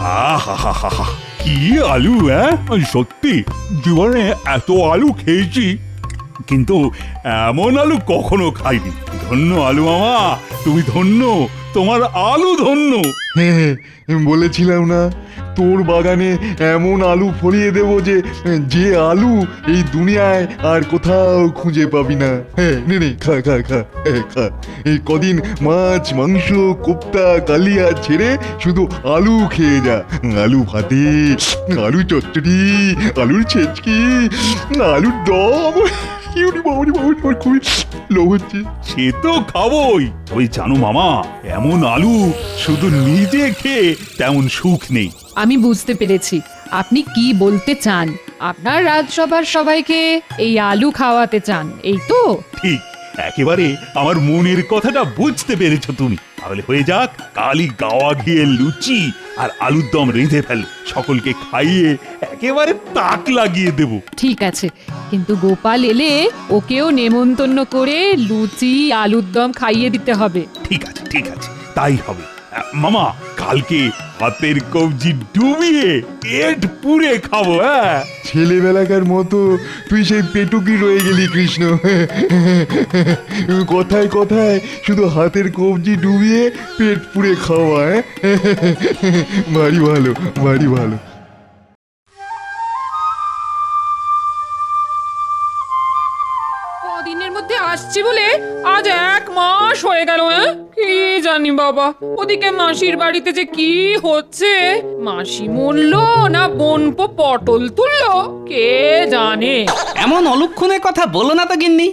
আহা, কি আলু! সত্যি জীবনে এত আলু খেয়েছি, কিন্তু এমন আলু কখনো খাইনি। ধন্য আলু মামা, তুমি ধন্য, তোমার আলু ধন্য। হ্যাঁ, বলেছিলাম না তোর বাগানে এমন আলু ফলিয়ে দেব যে যে আলু এই দুনিয়ায় আর কোথাও খুঁজে পাবি না। হ্যাঁ, নে নে, খা খা খা, খা। এই কদিন মাছ মাংস কোপ্তা কালিয়া ছেড়ে শুধু আলু খেয়ে যা। আলু ভাতে, আলু চচ্চড়ি, আলুর ছেচকি, আলুর দম। খুবই লোভ হচ্ছে। সে তো খাবোই। ওই জানো মামা, এমন আলু শুধু নিজে খেয়ে তেমন সুখ নেই। আমি বুঝতে পেরেছি আপনি কি বলতে চান। আপনার রাজসভার সবাইকে এই আলু খাওয়াতে চান, এই তো? ঠিক, একেবারে আমার মনের কথাটা বুঝতে পেরেছো তুমি। তাহলে হয়ে যাক, কালি গাওয়া ঘিয়ে লুচি আর আলুর দম রেঁধে ফেল, সকলকে খাইয়ে একেবারে তাক লাগিয়ে দেব। ঠিক আছে, কিন্তু গোপাল এলে ওকেও নেমন্তন্ন করে লুচি আলুর দম খাইয়ে দিতে হবে। ঠিক আছে, ঠিক আছে, তাই হবে। মামা, কালকে হাতের কবজি ডুবিয়ে পেট পুড়ে খাবো। ছেলেবেলাকার মতো তুই সেই পেটুকি রয়ে গেলি কৃষ্ণ। কথায় কথায় শুধু হাতের কবজি ডুবিয়ে পেট পুড়ে খাওয়া। ভারী ভালো, ভারী ভালো। কদিনের মধ্যে আসছি বলে আজ 1 মাস হয়ে গেল। কি জানি বাবা, ওদিকে মাসির বাড়িতে যে কি হচ্ছে, মাসি মরলো না বোনপো পটল তুললো, কে জানে। এমন অলক্ষণের কথা বলো না তো গিন্নি।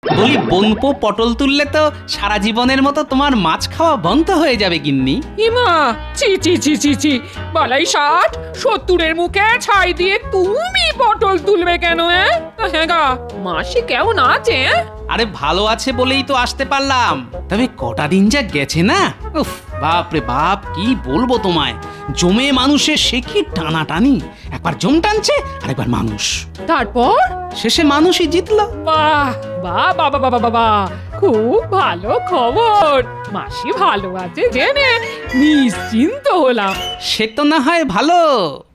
বলি বনপো পটল তুললে তো সারা জীবনের মতো তোমার মাছ খাওয়া বন্ধ হয়ে যাবে গিন্নি। ইমা, চি চি চি চি চি, বালাই 60-70-এর মুখে ছাই দিয়ে তুমি পটল তুলবে কেন? হ্যাঁ গা, মাসি কেমন আছে? আরে ভালো আছে বলেই তো আসতে পারলাম। তবে কটা দিন যা গেছে না, উফ, বাপ রে বাপ, কি বলবো তোমায়। জমে মানুষের সে কি টানাটানি, একবার জম টানছে আর একবার মানুষ। তারপর শেষে মানুষই জিতলো। বাহ বাহ, বাবা বাবা বাবা, খুব ভালো খবর। মাসি ভালো আছে জেনে নিশ্চিন্ত হলাম। সে তো না হয় ভালো,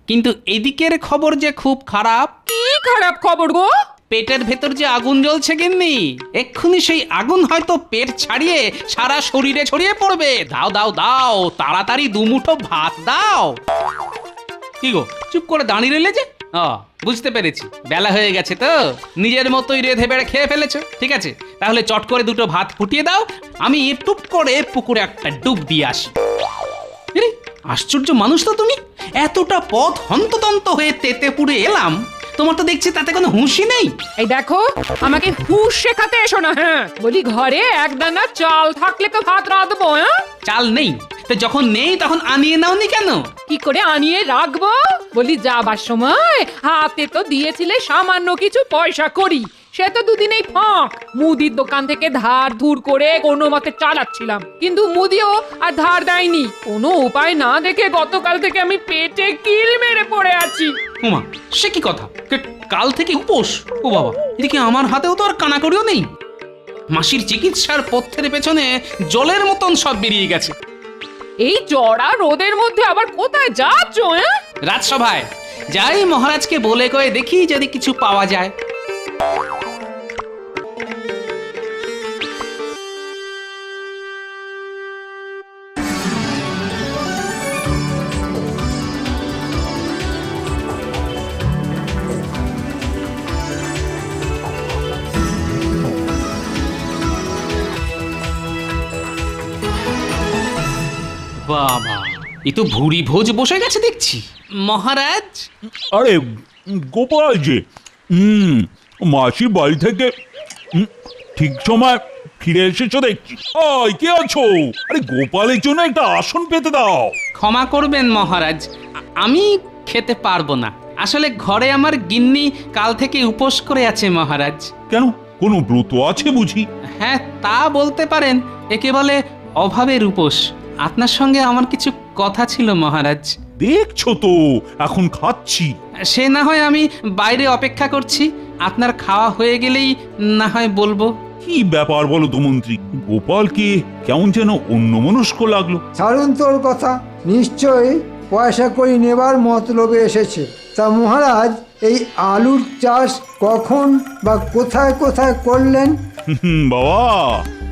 কিন্তু এদিকের খবর যে খুব খারাপ। কি খারাপ খবর গো? পেটের ভেতর যে আগুন জ্বলছে গিন্নি, এক্ষুনি সেই আগুন হয়তো পেট ছাড়িয়ে সারা শরীরে ছড়িয়ে পড়বে। দাও দাও দাও, তাড়াতাড়ি দুমুঠো ভাত দাও। কি গো, চুপ করে দাঁড়িয়ে রইলে যে? বুঝতে পেরেছি, বেলা হয়ে গেছে তো, নিজের মতোই রেধে বেড়ে খেয়ে ফেলেছো। ঠিক আছে, তাহলে চট করে দুটো ভাত ফুটিয়ে দাও, আমি টুপ করে পুকুরে একটা ডুব দিয়ে আসি। আশ্চর্য মানুষ তো তুমি, এতটা পথ হন্তদন্ত হয়ে তেতে পুড়ে এলাম, তোমার তো দেখছি তাতে কোনো হুঁশই নেই। এই দেখো, আমাকে হুঁশ শেখাতে এসো না। বলি ঘরে এক দানা চাল থাকলে তো ভাত রাঁধবো। চাল নেই তো যখন নেই তখন আনিয়ে নাওনি কেন? কি করে আনিয়ে রাখবো? বলি যাবার সময় হাতে তো দিয়েছিলে সামান্য কিছু পয়সা করি, সে তো দুদিনেই ফাঁক। মুদির দোকান থেকে ধার ধুর করে কোনো মতে চালাচ্ছিলাম, কিন্তু মুদিও আর ধার দেয়নি। কোনো উপায় না দেখে গতকাল থেকে আমি পেটে কিল মেরে পড়ে আছি। ওমা, সে কি কথা, কাল থেকে উপোস? ও বাবা, এদিকে আমার হাতেও তো আর কানাকড়িও নেই। মাসির চিকিৎসার পথ্যের পেছনে জলের মতন সব বেরিয়ে গেছে। এই চড়া রোদের মধ্যে আবার কোথায় যাচ্ছ? রাজসভায় যাই, মহারাজকে বলে কয়ে দেখি যদি কিছু পাওয়া যায়। বাবা, এ তো ভুরি ভোজ বসে গেছে দেখছি। মহারাজ, আরে গোপাল যে, মাসির বাড়ি থেকে ঠিক সময় ফিরে এসেছো দেখছি। কে আছো? আরে গোপালের জন্য একটা আসন পেতে দাও। ক্ষমা করবেন মহারাজ, আমি খেতে পারবো না। আসলে ঘরে আমার গিন্নি কাল থেকে উপোস করে আছে মহারাজ। কেন, কোনো ব্রত আছে বুঝি? হ্যাঁ, তা বলতে পারেন, একে বলে অভাবের উপোস। আপনার সঙ্গে আমার কিছু কথা ছিল মহারাজ। দেখছো তো এখন খাচ্ছি। সে না হয় আমি বাইরে অপেক্ষা করছি, আপনার খাওয়া হয়ে গেলেই না হয় বলবো। কি ব্যাপার বলো তো মন্ত্রী, গোপালকে কেমন যেন অন্যমনস্ক লাগলো। ছাড়ুন তোর কথা, নিশ্চয়ই পয়সা করি নেবার মতলবে এসেছে। তা মহারাজ, এই আলুর চাষ কখন বা কোথায় কোথায় করলেন? বাবা,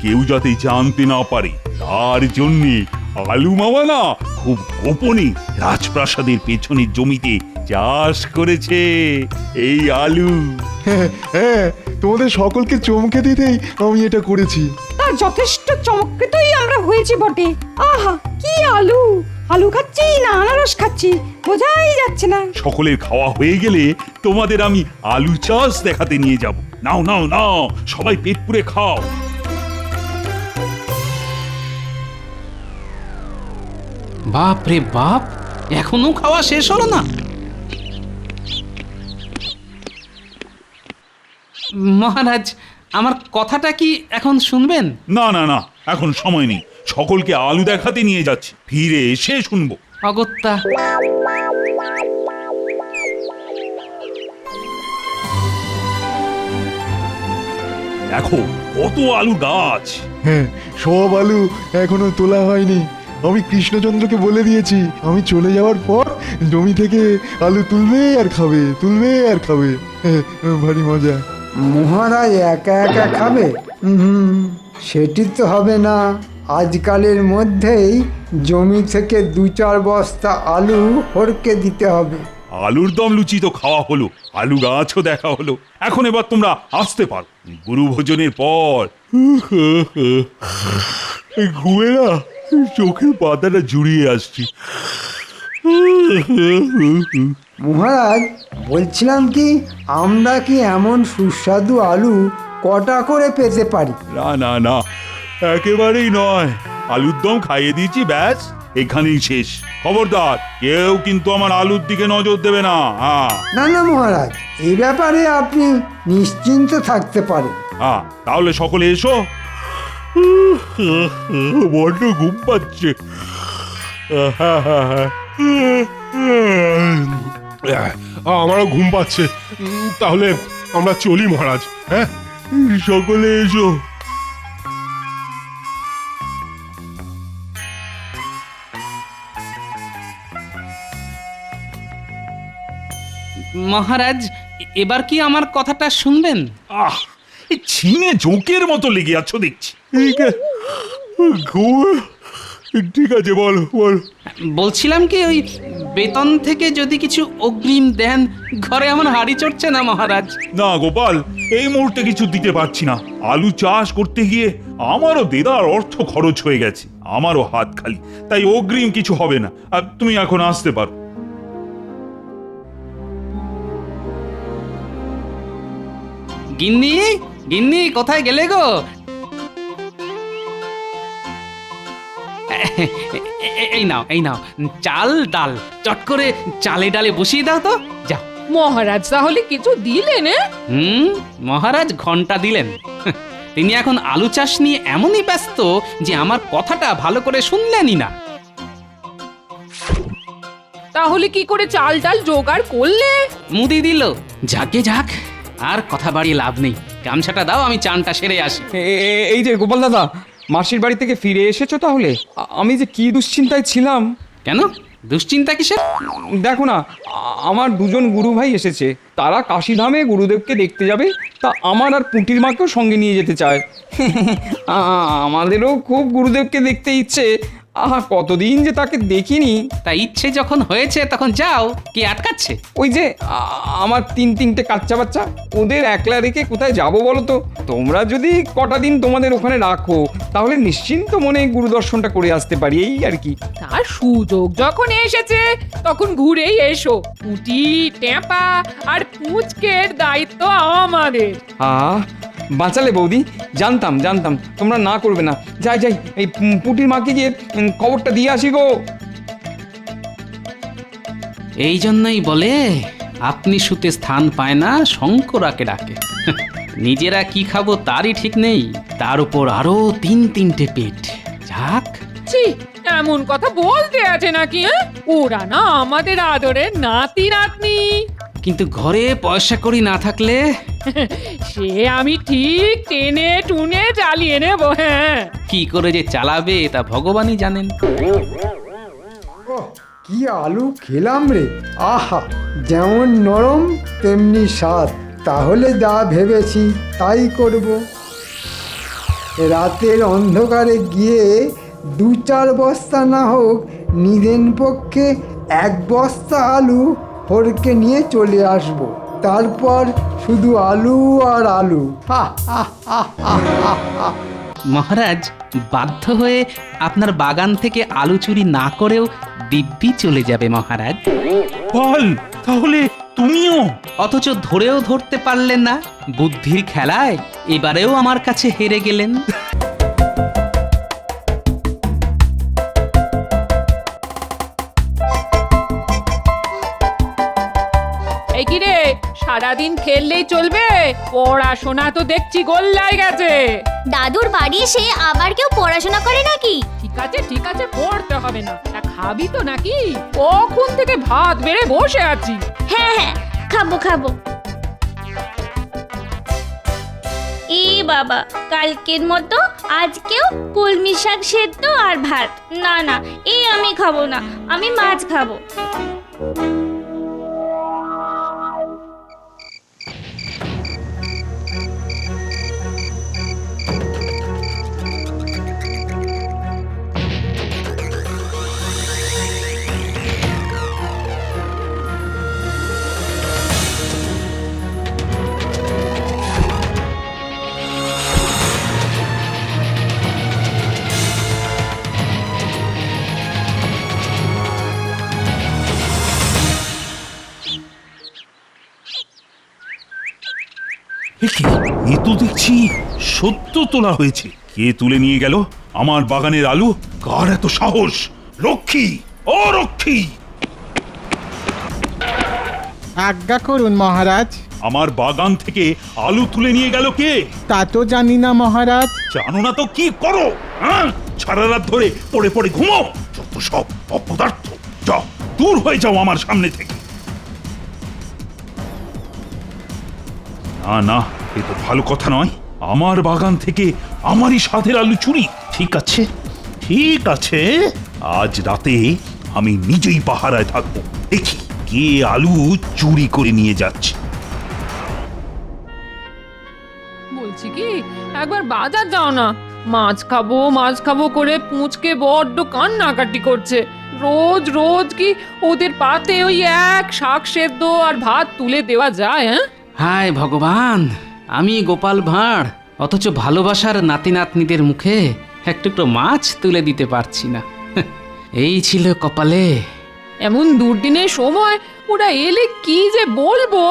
কেউ যাতে জানতে না পারে তার জন্যে আলু মামা না খুব গোপনে রাজপ্রাসাদের পেছনের জমিতে চাষ করেছে এই আলু। হ্যাঁ, তোমাদের সকলকে চমকে দিতেই আমি এটা করেছি। তা যথেষ্ট চমৎকৃতই আমরা হয়েছি বটে। আহা, কি আলু! আলু খাচ্ছি না আনারস খাচ্ছি বোঝাই যাচ্ছে না। সকলের খাওয়া হয়ে গেলে তোমাদের আমি আলু চাষ দেখাতে নিয়ে যাব। নাও নাও নাও, সবাই পেট পুরে খাও। বাপ রে বাপ, এখনো খাওয়া শেষ হলো না? মহারাজ, আমার কথাটা কি এখন শুনবেন? না না না, এখন সময় নেই, সকলকে আলু দেখাতে নিয়ে যাচ্ছি, ফিরে এসে শুনবো। অগত্যা। দেখো কত আলু গাছ। হ্যাঁ, সব আলু এখনো তোলা হয়নি। আমি কৃষ্ণচন্দ্রকে বলে দিয়েছি, আমি চলে যাওয়ার পর জমি থেকে আলু তুলবে আর খাবে, তুলবে আর খাবে। হ্যাঁ, ভারী মজা। মহারাজ একা একা খাবে? সেটি তো হবে না। আজকালের মধ্যেই জমি থেকে 2-4 বস্তা আলু হড়কে দিতে হবে। আলুর দম লুচি তো খাওয়া হলো, আলু গাছও দেখা হলো, এখন এবার তোমরা আসতে পারো। গুরু ভোজনের পর ঘুরে না চোখের পাতাটা জুড়িয়ে আসছি। মহারাজ, বলছিলাম কি, আমরা কি এমন সুস্বাদু আলু কটা করে পেতে পারি? না না না, একেবারেই নয়। আলুর দম খাইয়ে দিয়েছি, ব্যাস এখানেই শেষ। খবরদার, কেউ কিন্তু আমার আলুর দিকে নজর দেবে না। হ্যাঁ না না মহারাজ, এই ব্যাপারে আপনি নিশ্চিন্ত থাকতে পারেন। হ্যাঁ, তাহলে সকলে এসো। বড্ড ঘুম পাচ্ছে। আমারও ঘুম পাচ্ছে। তাহলে আমরা চলি মহারাজ। হ্যাঁ, সকলে এসো। মহারাজ, এবার কি আমার কথাটা শুনবেন? আহ, এই ছিনে জোকের মতো লেগে আছো দেখছি। ঠিক আছে, বলো বলো। বলছিলাম কি, ওই বেতন থেকে যদি কিছু অগ্রিম দেন, ঘরে আমার হাড়ি চড়ছে না মহারাজ। না গোপাল, এই মুহূর্তে কিছু দিতে পারছি না। আলু চাষ করতে গিয়ে আমারও দেদার অর্থ খরচ হয়ে গেছে, আমারও হাত খালি, তাই অগ্রিম কিছু হবে না। আর তুমি এখন আসতে পারো। গিন্নি, গিন্নি, কোথায় গেলে গো? এই নাও, এই নাও চাল ডাল, চট করে চালে ডালে বসিয়ে দাও তো, যাও। মহারাজ তাহলে কিছু দিলেন? মহারাজ ঘন্টা দিলেন। তিনি এখন আলু চাষ নিয়ে এমনই ব্যস্ত যে আমার কথাটা ভালো করে শুনলেনই না। তাহলে কি করে চাল ডাল জোগাড় করলে? মুদি দিল। যাকে যাক, আর কথা বাড়িয়ে লাভ নেই। গামছাটা দাও, আমি চানটা সেরে আসি। এই যে গোপাল দাদা, মাসির বাড়ি থেকে ফিরে এসেছো তাহলে? আমি যে কি দুশ্চিন্তায় ছিলাম। কেন দুশ্চিন্তা কিসের? দেখো না, আমার দুজন গুরু ভাই এসেছে, তারা কাশীধামে গুরুদেবকে দেখতে যাবে, তা আমার আর পুঁটির মাকেও সঙ্গে নিয়ে যেতে চায়। আমাদেরও খুব গুরুদেবকে দেখতে ইচ্ছে। আহা, কতদিন যে তাকে দেখিনি। তা ইচ্ছে যখন হয়েছে তখন যাও, কে আটকাচ্ছে? ওই যে আমার তিনটে বাচ্চা বাচ্চা, ওদের একলা রেখে কোথায় যাবো বলো তো? তোমরা যদি কটা দিন তোমাদের ওখানে রাখো, তাহলে নিশ্চিন্ত মনে গুরু দর্শনটা করে আসতে পারি, এই আর কি। তার সুযোগ যখন এসেছে তখন ঘুরেই এসো। পুঁটি, টেপা আর পুচকের দায়িত্ব আমাদের। বাঁচালে বৌদি, জানতাম জানতাম তোমরা না করবে না। যাই যাই, এই পুটির মাকে গিয়ে খবরটা দিয়ে আসি গো। এই জন্যই বলে আপনি শুতে স্থান পায় না, শঙ্করাকে ডাকে। নিজেরা কি খাবো তারই ঠিক নেই, তার উপর আরো তিনটে পেট। যাক, ছি, এমন কথা বলতে আছে নাকি? ওরা না আমাদের আদরের নাতি নাতনি। কিন্তু ঘরে পয়সা কড়ি না থাকলে সে আমি ঠিক টেনে টুনে চালিয়ে নেব। হ্যাঁ, কি করে যে চালাবে তা ভগবানই জানেন। ওহ, কি আলু খেলাম রে! আহা, যেমন নরম তেমনি স্বাদ। তাহলে যা ভেবেছি তাই করব। রাতের অন্ধকারে গিয়ে 2-4 বস্তা না হোক নিদেন পক্ষে 1 বস্তা আলু হরকে নিয়ে চলে আসব। তারপর শুধু আলু আর আলু। হা হা হা হা হা হা। মহারাজ বাধ্য হয়ে আপনার বাগান থেকে আলু চুরি না করেও দিব্যি চলে যাবে মহারাজ। বল, তাহলে তুমিও? অথচ ধরেও ধরতে পারলেন না। বুদ্ধির খেলায় এবারেও আমার কাছে হেরে গেলেন। এই কি রে, সারাদিন খেললেই চলবে? পড়াশোনা তো দেখছি গোল্লায় গেছে। দাদুর বাড়ি এসে আবার কেউ পড়াশোনা করে নাকি? ঠিক আছে, পড়তে হবে না। তা খাবি তো নাকি? কখন থেকে ভাত বেড়ে বসে আছি। হ্যাঁ হ্যাঁ, খাবো খাবো। এ বাবা, কালকের মতো আজকেও কলমি শাক সেদ্ধ আর ভাত। না না, এই আমি খাবো না, আমি মাছ খাবো। এ তো দেখছি সত্য তোলা হয়েছে। কে তুলে নিয়ে গেল আমার বাগানের আলু? কার এত সাহস? রক্ষী, ও রক্ষী! আজ্ঞা করুন মহারাজ। আমার বাগান থেকে আলু তুলে নিয়ে গেল কে? তা তো জানি না মহারাজ। জানো না তো কি করো? হ্যাঁ, সারা রাত ধরে পড়ে পড়ে ঘুমাও। যত সব অপদার্থ! যাও, দূর হয়ে যাও আমার সামনে থেকে। না না, এ তো ভালো কথা নয়। আমার বাগান থেকে আমারই স্বাদের আলু চুরি। ঠিক আছে, ঠিক আছে, আজ রাতে আমি নিজেই পাহারায় থাকবো। দেখি কে আলু চুরি করে নিয়ে যাচ্ছে। বলছি কি, একবার বাজার যাও না। মাছ খাবো করে পুঁচকে বড্ড কান্নাকাটি করছে। রোজ রোজ কি ওদের পাতে ওই এক শাক সেদ্ধ আর ভাত তুলে দেওয়া যায়? হ্যাঁ, হায় ভগবান, আমি গোপাল ভাঁড়, অথচ ভালোবাসার নাতি নাতনিদের মুখে একটু মাছ তুলে দিতে পারছি না। এই ছিল কপালে। এমন দুর্দিনের সময় ওরা এলে কি যে বলবো।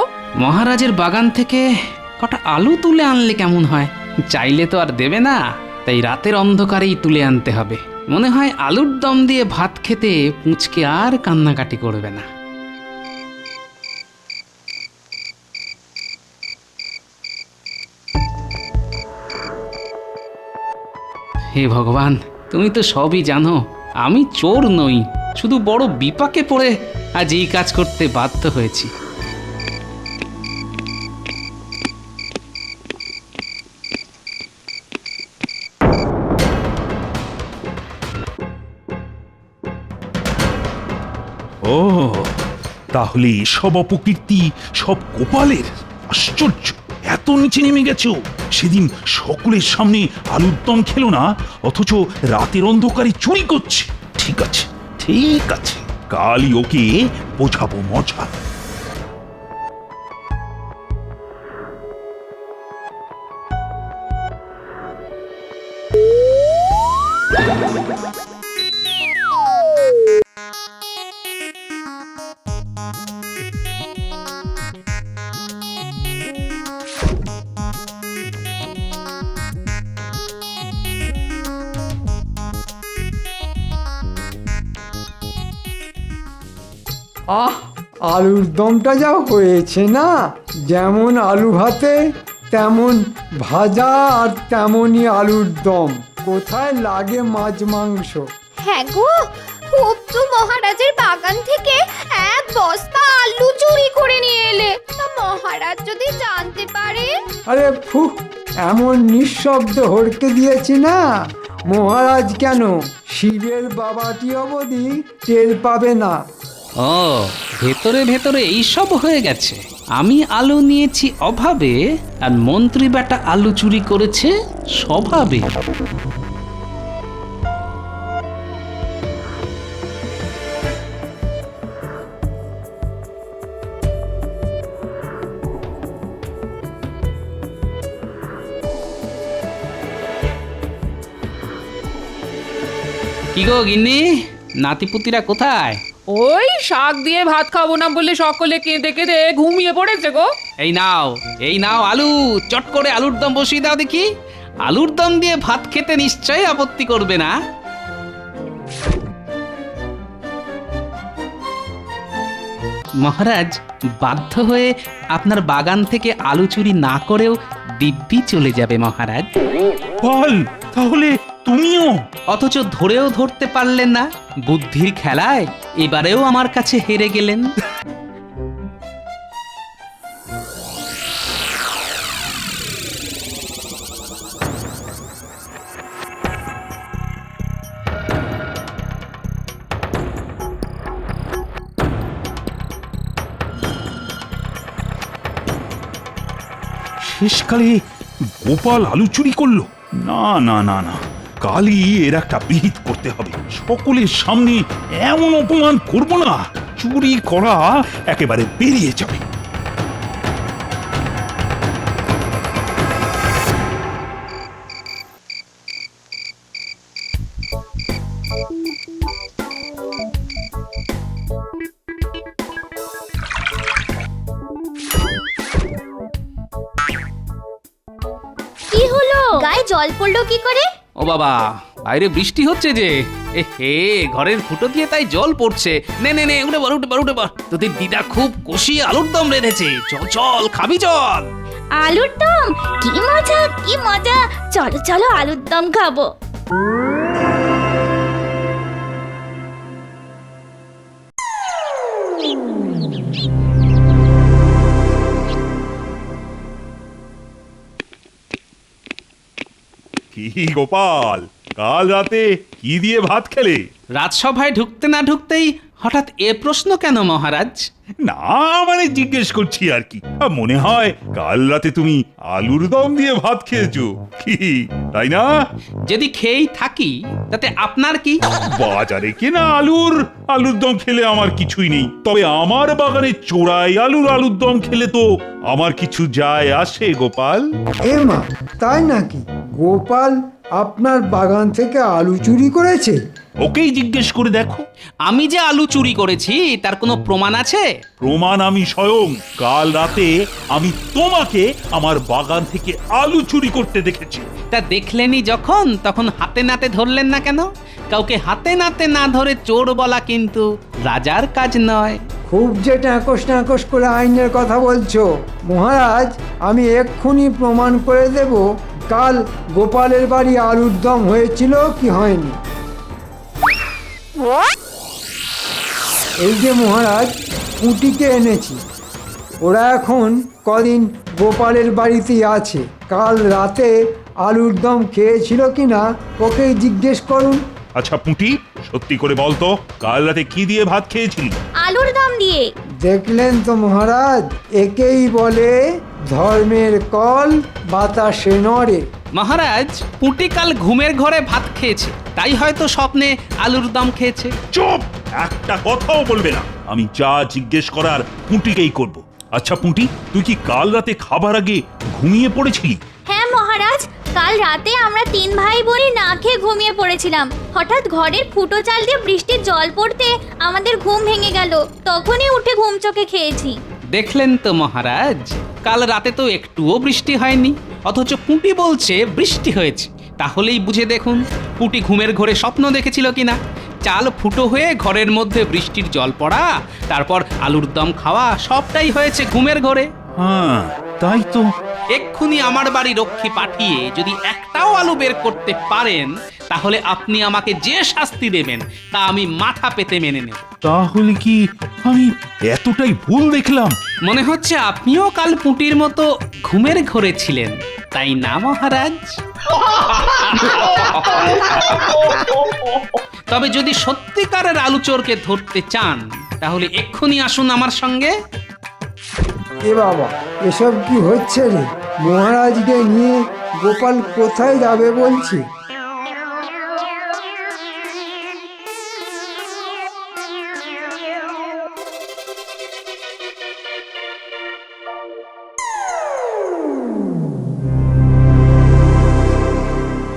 মহারাজের বাগান থেকে কটা আলু তুলে আনলে কেমন হয়? চাইলে তো আর দেবে না, তাই রাতের অন্ধকারেই তুলে আনতে হবে। মনে হয় আলুর দম দিয়ে ভাত খেতে পুঁচকে আর কান্নাকাটি করবে না। হে ভগবান, তুমি তো সবই জানো। আমি চোর নই, শুধু বড় বিপাকে পড়ে আজ এই কাজ করতে বাধ্য হয়েছি। ও, তাহলে এসব অপকীর্তি সব গোপালের? আশ্চর্য, এত নিচে নেমে গেছো। সেদিন সকলের সামনে আলুর দম খেলো না, অথচ রাতের অন্ধকারে চুরি করছে। ঠিক আছে, ঠিক আছে, কালই ওকে বোঝাবো মজা। আহ, আলুর দমটা যা হয়েছে না! যেমন আলু ভাতে তেমন ভাজা আর তেমনই আলুর দম। কোথায় লাগে মাছ মাংস! হ্যাঁ গো, থুপটু মহারাজের বাগান থেকে এক বস্তা আলু চুরি করে নিয়ে এলে, তা মহারাজ যদি জানতে পারে? আরে ফুক, এমন নিঃশব্দ হড়কে দিয়েছি না, মহারাজ কেন শিবের বাবাটি অবধি টের পাবে না। ও, ভেতরে ভেতরে এইসব হয়ে গেছে। আমি আলু নিয়েছি অভাবে, আর মন্ত্রী বেটা আলু চুরি করেছে স্বভাবে। কি গো গিন্নি, নাতিপুতিরা কোথায়? ওই শাক দিয়ে ভাত খাবো না বলে সকলে কেঁদে কেঁদে ঘুমিয়ে পড়েছে গো। এই নাও আলু, চট করে আলুর দম বসিয়ে দাও দেখি। আলুর দম দিয়ে ভাত খেতে নিশ্চয়ই আপত্তি করবে না। মহারাজ বাধ্য হয়ে আপনার বাগান থেকে আলু চুরি না করেও দিব্যি চলে যাবে মহারাজ। বল, তাহলে তুমিও? অথচ ধরেও ধরতে পারলেন না। বুদ্ধির খেলায় এবারেও আমার কাছে হেরে গেলেন। শেষকালে গোপাল আলু চুরি করলো? না না না না, কালই এর একটা বিহিত করতে হবে। সকলের সামনে এমন অপমান করব না, চুরি করা একেবারে বেরিয়ে যাবে। কি হলো? গায়ে জল পড়লো কি করে? ও বাবা, বাইরে বৃষ্টি হচ্ছে যে। এ হে, ঘরের ফুটো দিয়ে তাই জল পড়ছে। নে নে নে, উঠে পড়। তোদের দিদা খুব কষিয়ে আলুর দম রেঁধেছে। চল চল, খাবি চল। আলুর দম? কি মজা কি মজা! চলো চলো আলুর দম খাবো। কি গোপাল, কাল রাতে কি দিয়ে ভাত খেলে? রাজসভায় ঢুকতে না ঢুকতেই হঠাৎ এ প্রশ্ন কেন মহারাজ? না মানে জিজ্ঞেস করছি আর কি। মনে হয় কাল রাতে তুমি আলুর দম দিয়ে ভাত খেয়েছো, কি তাই না? যদি খেয়েই থাকি তাতে আপনার কি? বাজারে কেনা আলুর দম খেলে আমার কিছুই নেই, তবে আমার বাগানে চোরাই আলুর দম খেলে তো আমার কিছু যায় আসে গোপাল। এ মা, তাই নাকি? গোপাল আপনার বাগান থেকে আলু চুরি করেছে? ওকেই জিজ্ঞেস করে দেখো। আমি যে আলু চুরি করেছি তার কোনো প্রমাণ আছে? প্রমাণ আমি স্বয়ং। কাল রাতে আমি তোমাকে আমার বাগান থেকে আলু চুরি করতে দেখেছি। তা দেখলেনি যখন, তখন হাতে নাতে ধরলেন না কেন? কাউকে হাতে নাতে না ধরে চোর বলা কিন্তু রাজার কাজ নয়। খুব যে ট্যাঁকস করে আইনের কথা বলছো মহারাজ, আমি এক্ষুনি প্রমাণ করে দেব কাল গোপালের বাড়ি আলুর দম হয়েছিল কি হয়নি। এই যে মহারাজ, পুঁটিকে এনেছি। ওরা এখন কদিন গোপালের বাড়িতেই আছে। কাল রাতে আলুর দম খেয়েছিল কিনা ওকেই জিজ্ঞেস করুন। আচ্ছা পুঁটি, সত্যি করে বলতো, কাল রাতে কি দিয়ে ভাত খেয়েছিলি? আলুর দম দিয়ে। দেখলেন তো মহারাজ, একেই বলে ধর্মের কল বাতাসে নড়ে। মহারাজ, পুঁটি কাল ঘুমের ঘরে ভাত খেয়েছে, তাই হয়তো স্বপ্নে আলুর দম খেয়েছে। চুপ! একটা কথাও বলবে না। আমি যা জিজ্ঞেস করার পুঁটিকেই করব। আচ্ছা পুঁটি, তুই কি কাল রাতে খাবার আগে ঘুমিয়ে পড়েছিলি? হ্যাঁ মহারাজ, কাল রাতে আমরা 3 ভাই বোনই না খেয়ে ঘুমিয়ে পড়েছিলাম। হঠাৎ ঘরের ফুটো চাল দিয়ে বৃষ্টির জল পড়তে আমাদের ঘুম ভেঙে গেল। তখনই উঠে ঘুম চোখে খেয়েছি। দেখলেন তো মহারাজ, কাল রাতে তো একটুও বৃষ্টি হয়নি, অথচ পুঁটি বলছে বৃষ্টি হয়েছে। তাহলেই বুঝে দেখুন পুঁটি ঘুমের ঘরে স্বপ্ন দেখেছিল কিনা। চাল ফুটো হয়ে ঘরের মধ্যে বৃষ্টির জল পড়া, তারপর আলুর দম খাওয়া, সবটাই হয়েছে ঘুমের ঘরে। হ্যাঁ, তাই তো। এক্ষুনি আমার বাড়ি রক্ষী পাঠিয়ে যদি একটাও আলু বের করতে পারেন, তাহলে আপনি আমাকে যে শাস্তি দেবেন তা আমি মাথা পেতে মেনে নেব। তাহলে কি আমি এতটাই ভুল দেখলাম? মনে হচ্ছে আপনিও কাল পুঁটির মতো ঘুমের ঘোরে ছিলেন, তাই না মহারাজ? তবে যদি সত্যিকারের আলুচোরকে ধরতে চান তাহলে এক্ষুনি আসুন আমার সঙ্গে। এ বাবা, এসব কি হচ্ছে রে? মহারাজকে নিয়ে গোপাল কোথায় যাবে বলছে?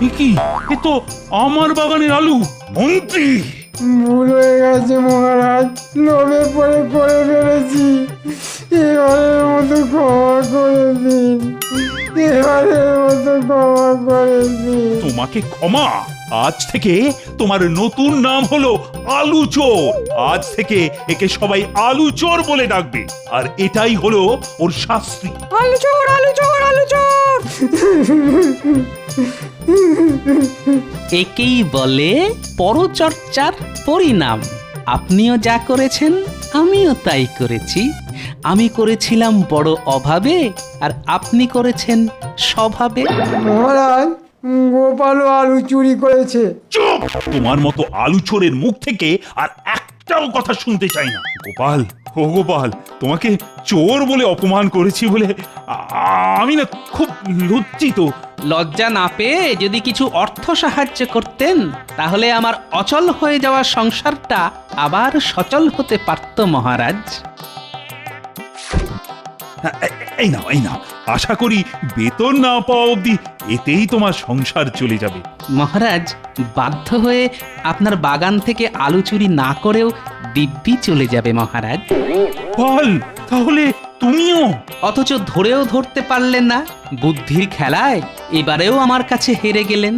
এ কি? এ তো আমার বাগানের আলু। মন্ত্রী, ভুল হয়ে গেছে মহারাজ, লোভে পড়ে করে ফেলেছি। এবারের মতো ক্ষমা করে দিন, এবারের মতো ক্ষমা করে দিন। তোমাকে ক্ষমা? আজ থেকে তোমার নতুন নাম হলো আলু চোর। আজ থেকে একে সবাই আলু চোর বলে ডাকবে, আর এটাই হলো ওর শাস্তি। আলু চোর, আলু চোর, আলু চোর। একেই বলে পরচর্চার পরিণাম। আপনিও যা করেছেন আমিও তাই করেছি। আমি করেছিলাম বড় অভাবে, আর আপনি করেছেন স্বভাবে। মহারাজ, গোপালও আলু চুরি করেছে। চুপ! তোমার মতো আলু চোরের মুখ থেকে আর একটাও কথা শুনতে চাই না। গোপাল, ও গোপাল, তোমাকে চোর বলে অপমান করেছি বলে আমি না খুব লজ্জিত। লজ্জা না পেয়ে যদি কিছু অর্থ সাহায্য করতেন তাহলে আমার অচল হয়ে যাওয়া সংসারটা আবার সচল হতে পারত মহারাজ। এই নাও, এই নাও। আশা করি বেতন না পাওয়া অবধি এতেই তোমার সংসার চলে যাবে। মহারাজ, বাধ্য হয়ে আপনার বাগান থেকে আলু চুরি না করেও দিব্যি চলে যাবে মহারাজ। বল, তাহলে তুমিও? অথচ ধরেও ধরতে পারলেন না। বুদ্ধির খেলায় এবারেও আমার কাছে হেরে গেলেন।